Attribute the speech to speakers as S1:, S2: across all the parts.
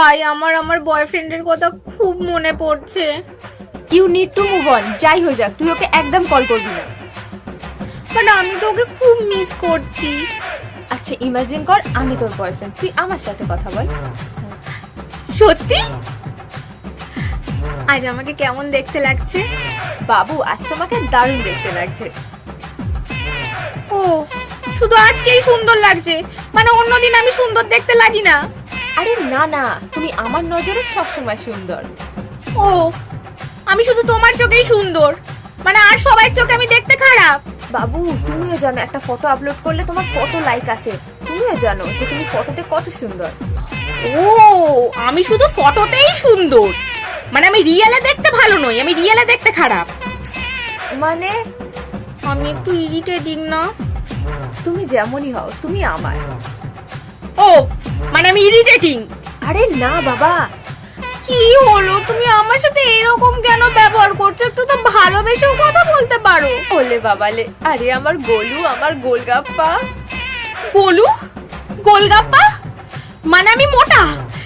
S1: ভাই আমার বয়ফ্রেন্ডের কথা খুব মনে পড়ছে।
S2: You need to move on. যাই হয়ে যাক, তুই ওকে একদম কল করবি না।
S1: বাট আমি তো ওকে খুব মিস করছি।
S2: আচ্ছা ইমাজিন কর আমি তোর বয়ফ্রেন্ড, তুই আমার সাথে কথা বল।
S1: সত্যি? আজ আমাকে কেমন দেখতে লাগছে?
S2: বাবু আজ তোমাকে দারুণ দেখতে লাগছে।
S1: ও, শুধু আজকেই সুন্দর লাগছে, মানে অন্যদিন আমি সুন্দর দেখতে লাগি না?
S2: আরে না না, তুমি আমার নজরে সবসময় সুন্দর।
S1: ও, আমি শুধু তোমার চোখেই সুন্দর, মানে আর সবার চোখে আমি দেখতে খারাপ?
S2: বাবু তুমিও জানো একটা ফটো আপলোড করলে তোমার কত লাইক আসে, তুমিও জানো যে তুমি ফটোতে কত সুন্দর।
S1: ও, আমি শুধু ফটোতেই সুন্দর, মানে আমি রিয়েলে দেখতে ভালো নই, আমি রিয়েলে দেখতে খারাপ।
S2: মানে
S1: আমি একটু ইরিটেটিং না?
S2: তুমি যেমনই হও তুমি আমার।
S1: ও, মানে আমি ইরিটেটিং?
S2: আরে না বাবা।
S1: কি হলো, তুমি আমার সাথে এরকম কেন ব্যবহার করছো? একটু তো ভালোবেসেও কথা বলতে পারো।
S2: ওলে বাবালে, আরে আমার গোলু, আমার গোলগাপ্পা।
S1: গোলু? গোলগাপ্পা? মানে আমি মোটা,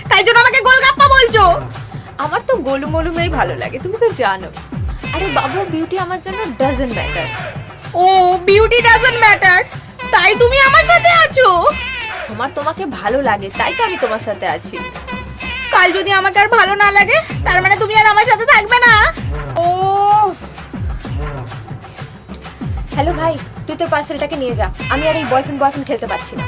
S1: তাই জন্য আমাকে গোলগাপ্পা বলছো?
S2: আমার তো গোলু মোলুমেই ভালো লাগে, তুমি তো জানো। আরে বাবু বিউটি আমার জন্য ডাজন্ট ম্যাটার।
S1: ও, বিউটি ডাজন্ট ম্যাটার, তাই তুমি আমার সাথে আছো?
S2: আমার তোমাকে ভালো লাগে তাই তো আমি তোমার সাথে আছি।
S1: কাল যদি আমাকে আর ভালো না লাগে, তার মানে তুমি আর আমার সাথে থাকবে না?
S2: ও হ্যালো ভাই, তুই তোর পার্সেলটাকে নিয়ে যা, আমি আর এই বয়ফ্রেন্ড খেলতে পারছি না।